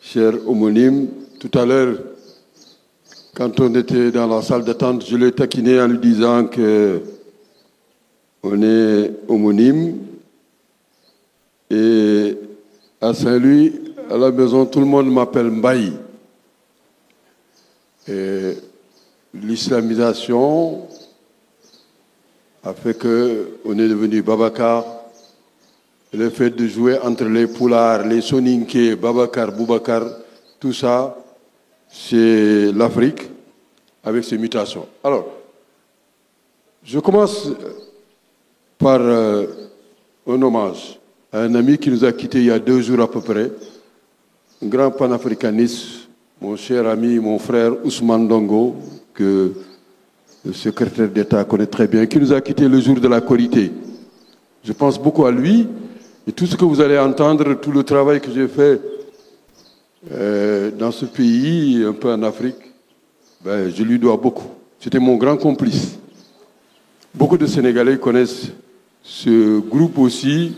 cher homonyme. Tout à l'heure, quand on était dans la salle d'attente, je l'ai taquiné en lui disant que on est homonyme. Et à Saint-Louis, à la maison, tout le monde m'appelle Mbaye. L'islamisation a fait qu'on est devenu Babacar. Le fait de jouer entre les Poulards, les Soninké, Babacar, Boubacar, tout ça, c'est l'Afrique avec ses mutations. Alors, je commence par un hommage à un ami qui nous a quittés il y a 2 jours à peu près, un grand panafricaniste, mon cher ami, mon frère Ousmane Dongo, que le secrétaire d'État connaît très bien, qui nous a quittés le jour de la Korité. Je pense beaucoup à lui et tout ce que vous allez entendre, tout le travail que j'ai fait dans ce pays, un peu en Afrique, ben, je lui dois beaucoup. C'était mon grand complice. Beaucoup de Sénégalais connaissent ce groupe aussi,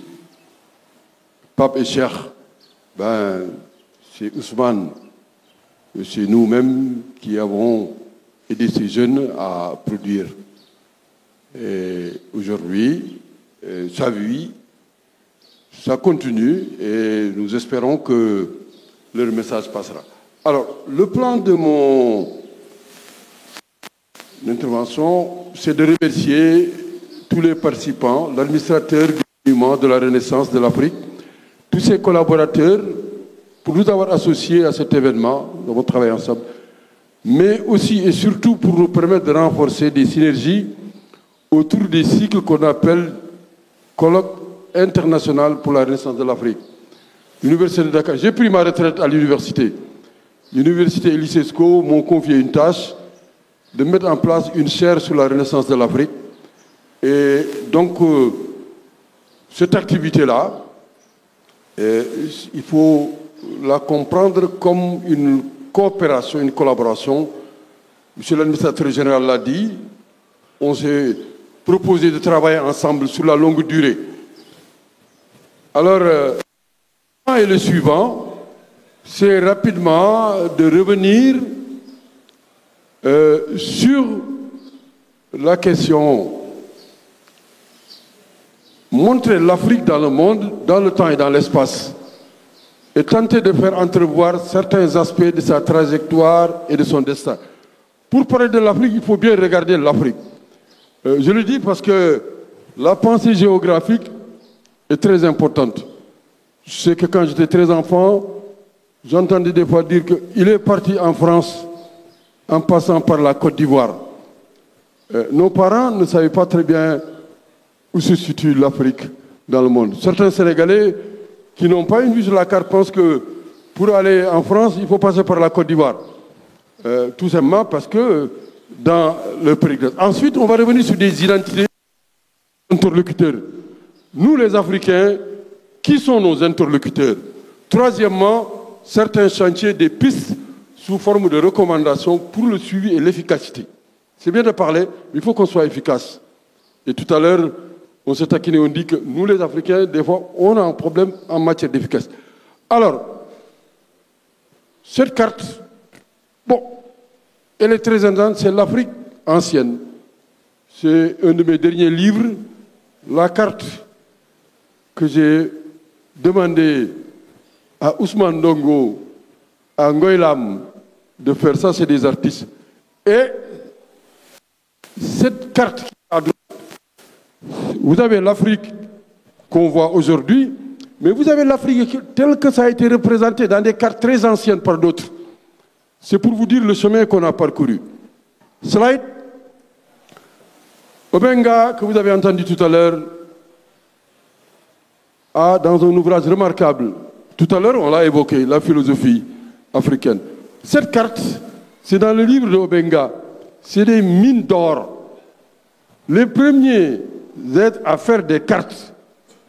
Pape et Cheikh. Ben, c'est Ousmane, c'est nous-mêmes qui avons aidé ces jeunes à produire. Et aujourd'hui, ça vit, ça continue et nous espérons que leur message passera. Alors, le plan de mon intervention, c'est de remercier tous les participants, l'administrateur du mouvement de la Renaissance de l'Afrique, tous ses collaborateurs, pour nous avoir associés à cet événement, nous avons travaillé ensemble, mais aussi et surtout pour nous permettre de renforcer des synergies autour des cycles qu'on appelle colloque international pour la Renaissance de l'Afrique. L'Université de Dakar, j'ai pris ma retraite à l'université. L'université et l'ICESCO m'ont confié une tâche de mettre en place une chaire sur la Renaissance de l'Afrique. Et donc, cette activité-là, il faut la comprendre comme une coopération, une collaboration. Monsieur l'administrateur général l'a dit, on s'est proposé de travailler ensemble sur la longue durée. Alors, le plan est le suivant, c'est rapidement de revenir sur la question, montrer l'Afrique dans le monde, dans le temps et dans l'espace, et tenter de faire entrevoir certains aspects de sa trajectoire et de son destin. Pour parler de l'Afrique, il faut bien regarder l'Afrique. Je le dis parce que la pensée géographique est très importante. Je sais que quand j'étais très enfant, j'entendais des fois dire qu'il est parti en France en passant par la Côte d'Ivoire. Nos parents ne savaient pas très bien où se situe l'Afrique dans le monde. Certains Sénégalais qui n'ont pas une vue sur la carte pensent que pour aller en France, il faut passer par la Côte d'Ivoire. Tout simplement parce que dans le périple. Ensuite, on va revenir sur des identités interlocuteurs. Nous, les Africains, qui sont nos interlocuteurs? Troisièmement, certains chantiers, des pistes sous forme de recommandations pour le suivi et l'efficacité. C'est bien de parler, mais il faut qu'on soit efficace. Et tout à l'heure, on s'est taquiné, on dit que nous, les Africains, des fois, on a un problème en matière d'efficacité. Alors, cette carte, bon, elle est très importante, c'est l'Afrique ancienne. C'est un de mes derniers livres, la carte que j'ai demandé à Ousmane Dongo, à Ngoïlam, de faire ça, c'est des artistes. Et cette carte qui est à droite, vous avez l'Afrique qu'on voit aujourd'hui, mais vous avez l'Afrique telle que ça a été représenté dans des cartes très anciennes par d'autres. C'est pour vous dire le chemin qu'on a parcouru. Slide. Obenga, que vous avez entendu tout à l'heure, a dans un ouvrage remarquable, tout à l'heure on l'a évoqué, la philosophie africaine. Cette carte, c'est dans le livre de Obenga, c'est des mines d'or. Les premiers aides à faire des cartes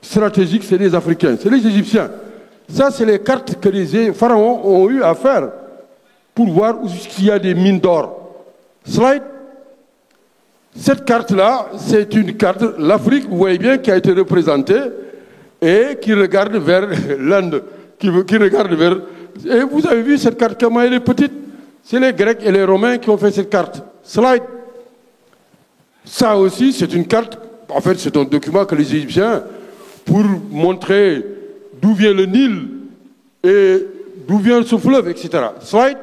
stratégiques, c'est les Africains, c'est les Égyptiens. Ça, c'est les cartes que les pharaons ont eu à faire pour voir où il y a des mines d'or. Slide. Cette carte-là, c'est une carte, l'Afrique, vous voyez bien, qui a été représentée et qui regarde vers l'Inde, qui regarde vers Et vous avez vu cette carte, comment elle est petite? C'est les Grecs et les Romains qui ont fait cette carte. Slide. Ça aussi, c'est une carte, en fait, c'est un document que les Égyptiens, pour montrer d'où vient le Nil et d'où vient ce fleuve, etc. Slide.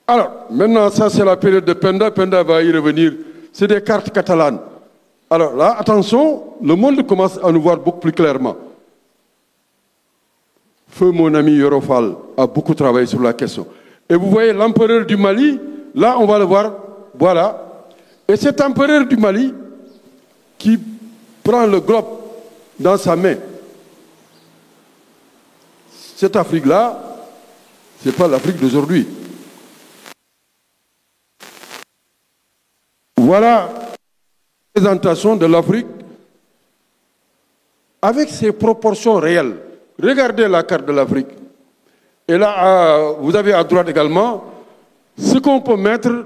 Alors, maintenant, ça, c'est la période de Penda. Penda va y revenir. C'est des cartes catalanes. Alors là, attention, le monde commence à nous voir beaucoup plus clairement. Feu, mon ami Yorofal, a beaucoup travaillé sur la question. Et vous voyez l'empereur du Mali, là, on va le voir, voilà. Et cet empereur du Mali, qui prend le globe dans sa main, cette Afrique-là, ce n'est pas l'Afrique d'aujourd'hui. Voilà la présentation de l'Afrique avec ses proportions réelles. Regardez la carte de l'Afrique. Et là, vous avez à droite également ce qu'on peut mettre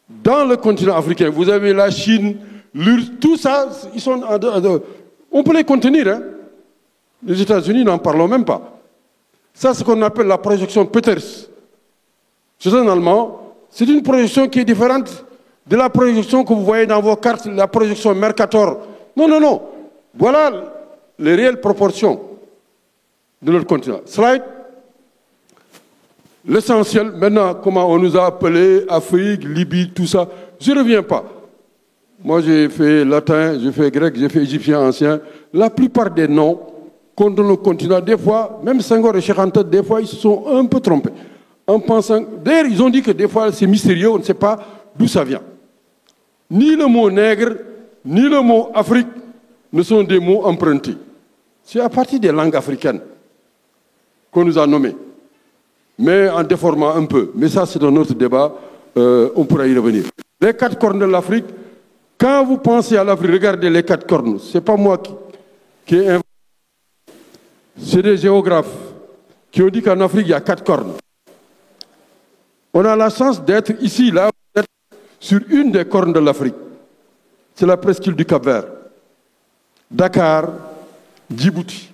dans le continent africain. Vous avez la Chine, l'URSS, tout ça, ils sont on peut les contenir. Hein. Les États-Unis, n'en parlons même pas. Ça, c'est ce qu'on appelle la projection Peters. C'est un Allemand. C'est une projection qui est différente de la projection que vous voyez dans vos cartes, la projection Mercator. Non, non, non. Voilà les réelles proportions de notre continent. Slide. L'essentiel, maintenant, comment on nous a appelés, Afrique, Libye, tout ça, je ne reviens pas. Moi, j'ai fait latin, j'ai fait grec, j'ai fait égyptien ancien. La plupart des noms qu'on donne au continent, des fois, même Senghor et Cheikh Anta, des fois, ils se sont un peu trompés. En pensant, d'ailleurs, ils ont dit que des fois, c'est mystérieux, on ne sait pas d'où ça vient. Ni le mot nègre, ni le mot Afrique ne sont des mots empruntés. C'est à partir des langues africaines qu'on nous a nommés. Mais en déformant un peu. Mais ça, c'est un autre débat, on pourra y revenir. Les quatre cornes de l'Afrique, quand vous pensez à l'Afrique, regardez les quatre cornes. Ce n'est pas moi qui ai inventé. C'est des géographes qui ont dit qu'en Afrique, il y a quatre cornes. On a la chance d'être ici, là, sur une des cornes de l'Afrique. C'est la presqu'île du Cap-Vert. Dakar, Djibouti.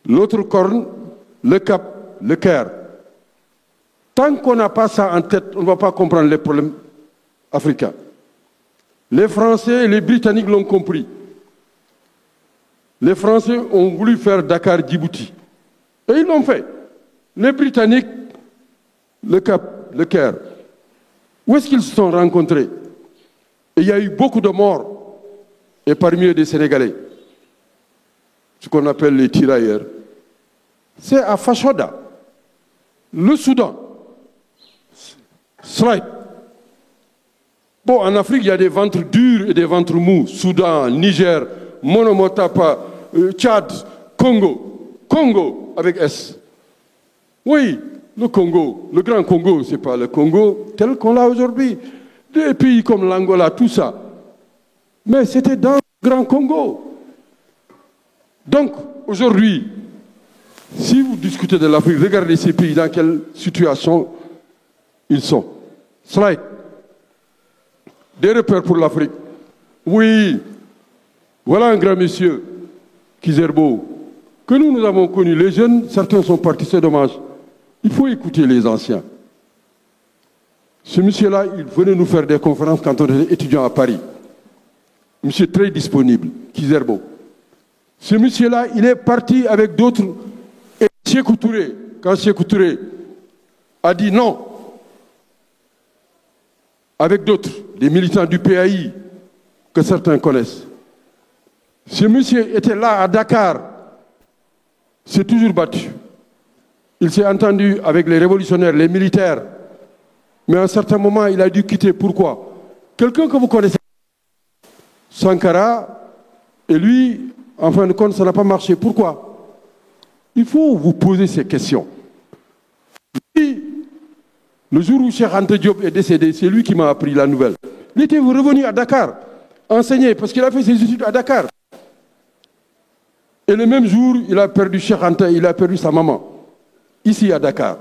L'autre corne, le Cap, le Caire. Tant qu'on n'a pas ça en tête, on ne va pas comprendre les problèmes africains. Les Français et les Britanniques l'ont compris. Les Français ont voulu faire Dakar-Djibouti. Et ils l'ont fait. Les Britanniques, le Cap, le Caire. Où est-ce qu'ils se sont rencontrés? Et il y a eu beaucoup de morts. Et parmi eux des Sénégalais. Ce qu'on appelle les tirailleurs. C'est à Fashoda, le Soudan. Slide. Bon, en Afrique, il y a des ventres durs et des ventres mous. Soudan, Niger, Monomotapa, Tchad, Congo. Congo avec S. Oui, le Congo, le grand Congo, ce n'est pas le Congo tel qu'on l'a aujourd'hui. Des pays comme l'Angola, tout ça. Mais c'était dans le grand Congo. Donc, aujourd'hui, si vous discutez de l'Afrique, regardez ces pays dans quelle situation ils sont. Slide. Des repères pour l'Afrique. Oui, voilà un grand monsieur, Kizerbo, que nous avons connu. Les jeunes, certains sont partis, c'est dommage. Il faut écouter les anciens. Ce monsieur-là, il venait nous faire des conférences quand on était étudiant à Paris. Monsieur très disponible, Kizerbo. Ce monsieur-là, il est parti avec d'autres. Et Sékou Touré, quand Sékou Touré a dit non, avec d'autres, des militants du PAI, que certains connaissent. Ce monsieur était là à Dakar, s'est toujours battu. Il s'est entendu avec les révolutionnaires, les militaires, mais à un certain moment, il a dû quitter. Pourquoi? Quelqu'un que vous connaissez, Sankara, et lui, en fin de compte, ça n'a pas marché. Pourquoi? Il faut vous poser ces questions. Lui, le jour où Cheikh Anta Diop est décédé, c'est lui qui m'a appris la nouvelle. Il était revenu à Dakar, enseigner, parce qu'il a fait ses études à Dakar. Et le même jour, il a perdu Cheikh Anta, il a perdu sa maman, ici à Dakar.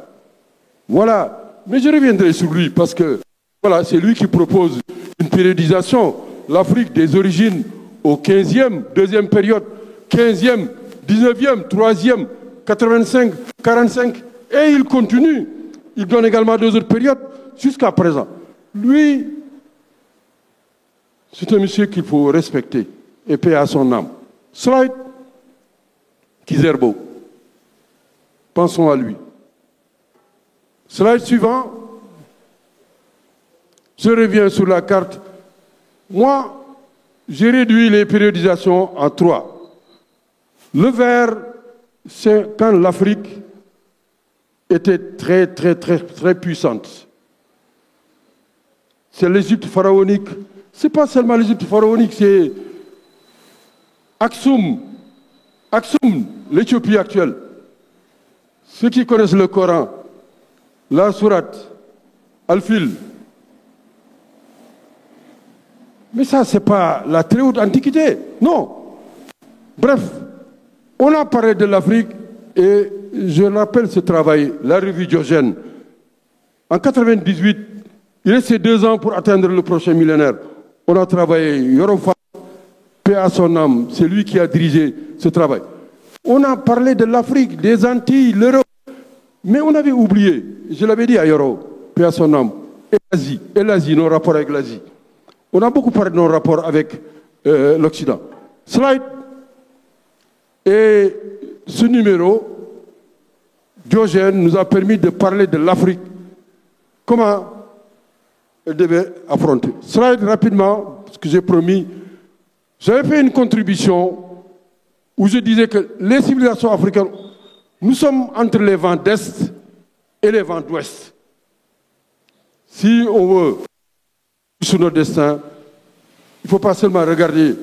Voilà. Mais je reviendrai sur lui, parce que voilà, c'est lui qui propose une périodisation. L'Afrique des origines au 15e, deuxième période, 15e, 19e, 3e, 85, 45, et il continue. Il donne également 2 autres périodes jusqu'à présent. Lui, c'est un monsieur qu'il faut respecter et payer à son âme. Slide Kizerbo. Pensons à lui. Slide suivant. Je reviens sur la carte. Moi, j'ai réduit les périodisations en 3. Le vert, c'est quand l'Afrique était très puissante. C'est l'Égypte pharaonique. Ce n'est pas seulement l'Égypte pharaonique, c'est Aksum, l'Éthiopie actuelle. Ceux qui connaissent le Coran, la sourate, Al-Fil. Mais ça, ce n'est pas la très haute antiquité. Non. Bref, on a parlé de l'Afrique et je rappelle ce travail, la revue Diogène. En 1998, il restait 2 ans pour atteindre le prochain millénaire. On a travaillé, Yorofa, paix à son âme, c'est lui qui a dirigé ce travail. On a parlé de l'Afrique, des Antilles, l'Europe, mais on avait oublié, je l'avais dit à Yoro, paix à son âme, et l'Asie, nos rapports avec l'Asie. On a beaucoup parlé de nos rapports avec l'Occident. Slide. Et ce numéro, Diogène, nous a permis de parler de l'Afrique. Comment elle devait affronter. Slide rapidement, ce que j'ai promis. J'avais fait une contribution où je disais que les civilisations africaines, nous sommes entre les vents d'Est et les vents d'Ouest. Si on veut sur notre destin, il ne faut pas seulement regarder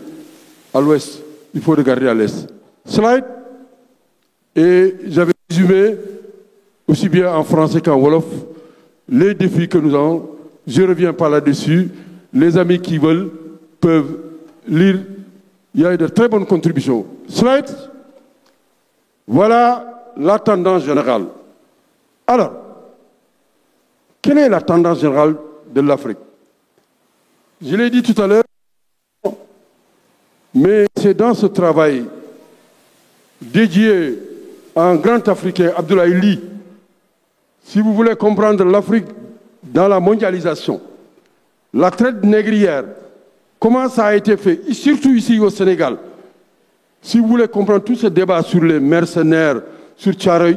à l'Ouest, il faut regarder à l'Est. Slide. Et j'avais résumé, aussi bien en français qu'en Wolof, les défis que nous avons. Je ne reviens pas là-dessus. Les amis qui veulent peuvent lire. Il y a eu de très bonnes contributions. Slide. Voilà la tendance générale. Alors, quelle est la tendance générale de l'Afrique? Je l'ai dit tout à l'heure, mais c'est dans ce travail dédié à un grand Africain, Abdoulaye Ly. Si vous voulez comprendre l'Afrique dans la mondialisation, la traite négrière, comment ça a été fait, et surtout ici au Sénégal. Si vous voulez comprendre tout ce débat sur les mercenaires, sur Tcharoy,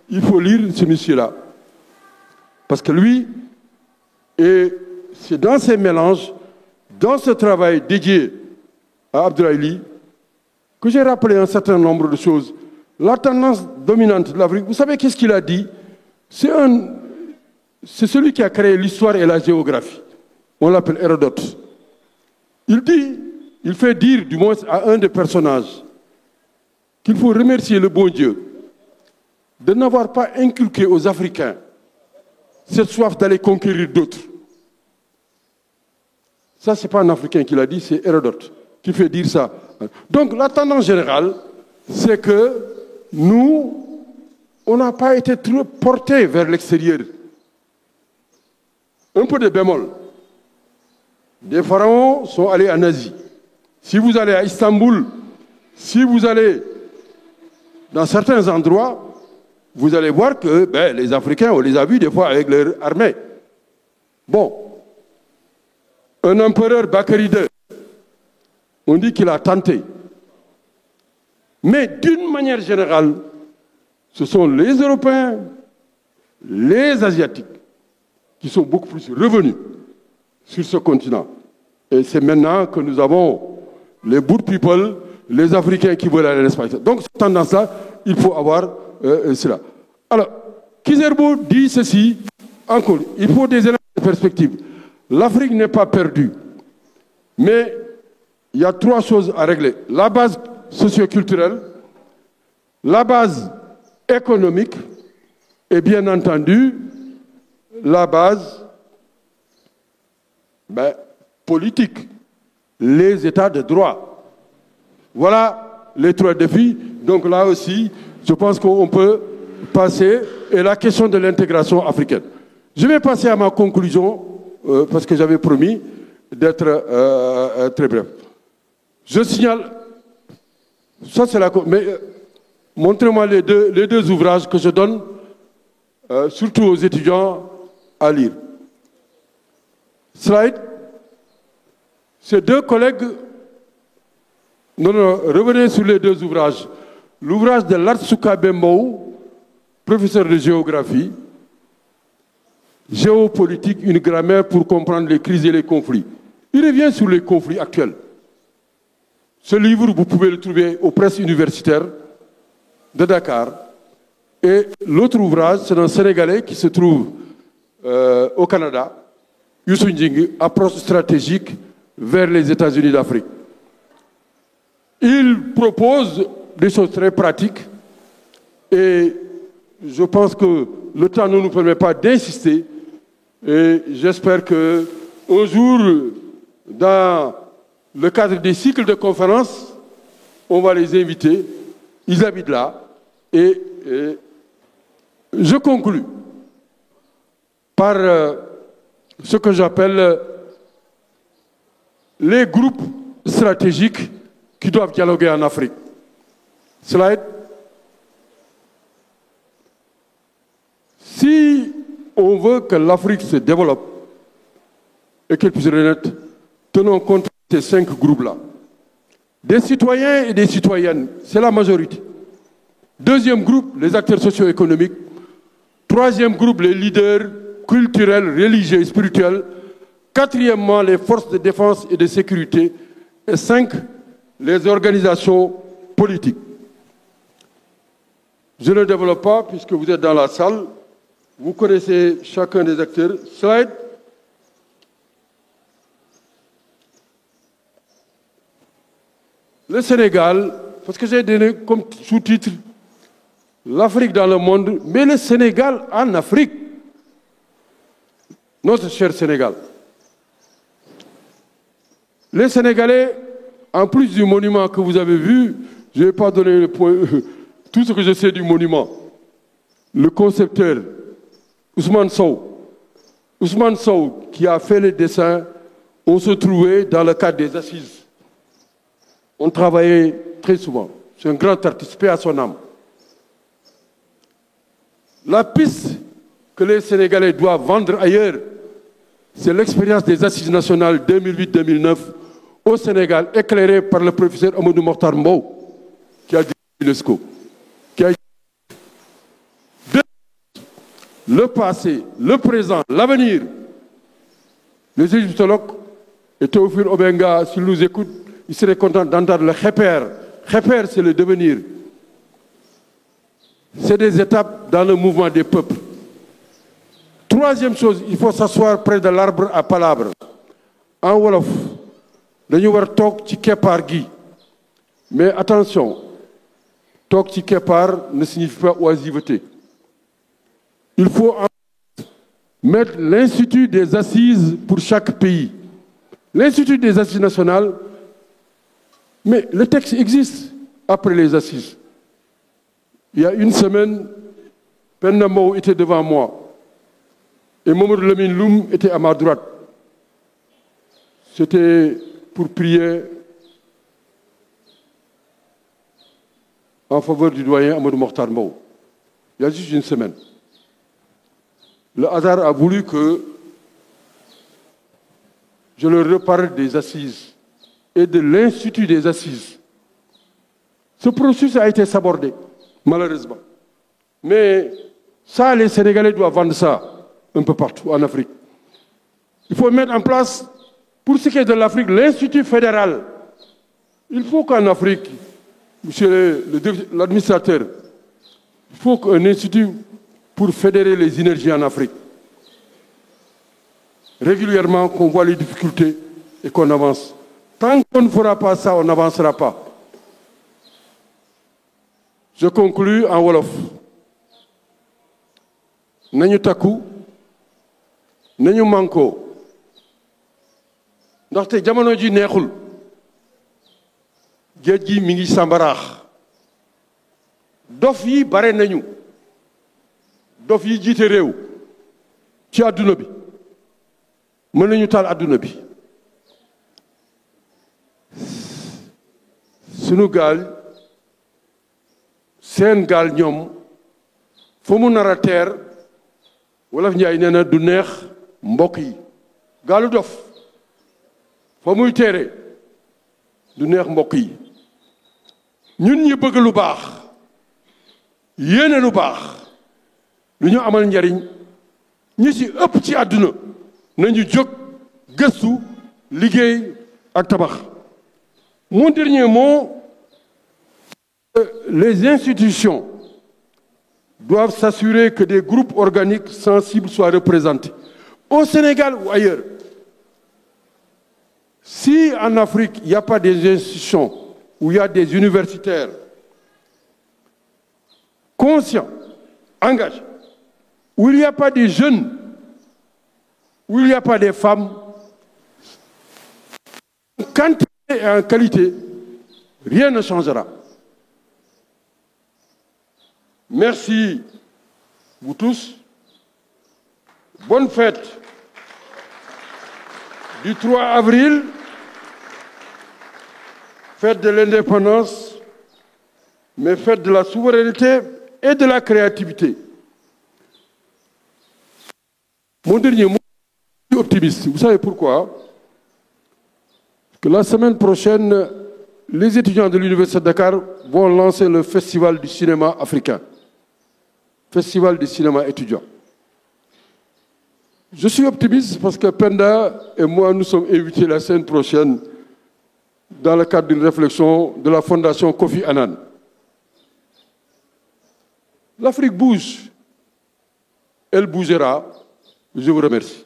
il faut lire ce monsieur-là. Parce que lui, et c'est dans ces mélanges, dans ce travail dédié à Abdoulaye Ly, que j'ai rappelé un certain nombre de choses. La tendance dominante de l'Afrique, vous savez qu'est-ce qu'il a dit? C'est celui qui a créé l'histoire et la géographie. On l'appelle Hérodote. Il fait dire, du moins à un des personnages, qu'il faut remercier le bon Dieu de n'avoir pas inculqué aux Africains cette soif d'aller conquérir d'autres. Ça, ce n'est pas un Africain qui l'a dit, c'est Hérodote qui fait dire ça. Donc, la tendance générale, c'est que nous, on n'a pas été trop portés vers l'extérieur. Un peu de bémol. Des pharaons sont allés en Asie. Si vous allez à Istanbul, si vous allez dans certains endroits, vous allez voir que les Africains, on les a vus des fois avec leur armée. Bon, un empereur Bakary II, on dit qu'il a tenté. Mais d'une manière générale, ce sont les Européens, les Asiatiques, qui sont beaucoup plus revenus sur ce continent. Et c'est maintenant que nous avons les good people, les Africains qui veulent aller à l'espace. Donc, cette tendance-là, il faut avoir cela. Alors, Kizerbo dit ceci, encore, il faut des éléments de perspective. L'Afrique n'est pas perdue, mais il y a 3 choses à régler. La base socioculturelle, la base économique et bien entendu la base politique, les États de droit. Voilà les 3 défis. Donc là aussi, je pense qu'on peut passer à la question de l'intégration africaine. Je vais passer à ma conclusion, parce que j'avais promis d'être très bref. Je signale, ça c'est la... Mais Montrez-moi les deux ouvrages que je donne, surtout aux étudiants, à lire. Slide. Ces deux collègues, non, revenez sur les deux ouvrages. L'ouvrage de Latsuka Bembou, professeur de géographie, Géopolitique, une grammaire pour comprendre les crises et les conflits. Il revient sur les conflits actuels. Ce livre, vous pouvez le trouver aux presses universitaires de Dakar. Et l'autre ouvrage, c'est un Sénégalais qui se trouve au Canada, Youssou N'Djingue, approche stratégique vers les États-Unis d'Afrique. Il propose des choses très pratiques et je pense que le temps ne nous permet pas d'insister et j'espère qu'un jour, dans le cadre des cycles de conférences, on va les inviter, ils habitent là et je conclus par ce que j'appelle les groupes stratégiques qui doivent dialoguer en Afrique. Slide. Si on veut que l'Afrique se développe et qu'elle puisse renaître, tenons compte de ces 5 groupes-là. Des citoyens et des citoyennes, c'est la majorité. Deuxième groupe, les acteurs socio-économiques. Troisième groupe, les leaders culturels, religieux et spirituels. Quatrièmement, les forces de défense et de sécurité. Et 5, les organisations politiques. Je ne développe pas puisque vous êtes dans la salle. Vous connaissez chacun des acteurs. Slide. Le Sénégal, parce que j'ai donné comme sous-titre l'Afrique dans le monde, mais le Sénégal en Afrique. Notre cher Sénégal. Les Sénégalais, en plus du monument que vous avez vu, je ne vais pas donner tout ce que je sais du monument. Le concepteur, Ousmane Sow. Ousmane Sow, qui a fait les dessins, on se trouvait dans le cadre des assises. On travaillait très souvent. C'est un grand artiste, paix à son âme. La piste que les Sénégalais doivent vendre ailleurs, c'est l'expérience des assises nationales 2008-2009 au Sénégal, éclairée par le professeur Amadou Mokhtar Mbow, qui a dit l'UNESCO. Le passé, le présent, l'avenir. Les égyptologues et Théophile Obenga, s'ils nous écoutent, ils seraient contents d'entendre le Khéper. Khéper, c'est le devenir. C'est des étapes dans le mouvement des peuples. Troisième chose, il faut s'asseoir près de l'arbre à palabres. En Wolof, dañu war toog ci keppaar gi. Mais attention, toog ci keppaar ne signifie pas oisiveté. Il faut mettre l'Institut des assises pour chaque pays. L'Institut des assises nationales, mais le texte existe après les assises. Il y a une semaine, Penda Mbow était devant moi et Mamadou Lamine Loum était à ma droite. C'était pour prier en faveur du doyen Amadou Mokhtar Mbow. Il y a juste une semaine. Le hasard a voulu que je leur reparle des assises et de l'Institut des assises. Ce processus a été sabordé, malheureusement. Mais ça, les Sénégalais doivent vendre ça un peu partout en Afrique. Il faut mettre en place, pour ce qui est de l'Afrique, l'Institut fédéral. Il faut qu'en Afrique, monsieur l'administrateur, il faut qu'un institut pour fédérer les énergies en Afrique. Régulièrement, qu'on voit les difficultés et qu'on avance. Tant qu'on ne fera pas ça, on n'avancera pas. Je conclus en Wolof. Nañu takku, nañu manko. Ndaxte jamono ji neexul. Géej gi mi ngi sàmbaraax. Dof yi bare nañu. Dof yi jiite réew ci àdduna bi mën nañu taal àdduna bi sunu gaal seen gaal ñoom fa mu nar a teer wolof Njaay nee na du neex mbokk yi gaalu dof fa muy teere du neex mbokk yi ñun ñi bëgg lu baax yéene lu baax lu ñu amal njariñ ñi ci ëpp ci àdduna nañu jóg gëstu liggéey ak tabax. Mon dernier mot, les institutions doivent s'assurer que des groupes organiques sensibles soient représentés au Sénégal ou ailleurs. Si en Afrique, il n'y a pas des institutions où il y a des universitaires conscients, engagés, où il n'y a pas des jeunes, où il n'y a pas des femmes, en quantité et en qualité, rien ne changera. Merci, vous tous. Bonne fête du 3 avril, fête de l'indépendance, mais fête de la souveraineté et de la créativité. Mon dernier mot, je suis optimiste. Vous savez pourquoi? Que la semaine prochaine, les étudiants de l'Université de Dakar vont lancer le Festival du cinéma africain. Festival du cinéma étudiant. Je suis optimiste parce que Penda et moi, nous sommes invités la semaine prochaine dans le cadre d'une réflexion de la Fondation Kofi Annan. L'Afrique bouge. Elle bougera. Je vous remercie.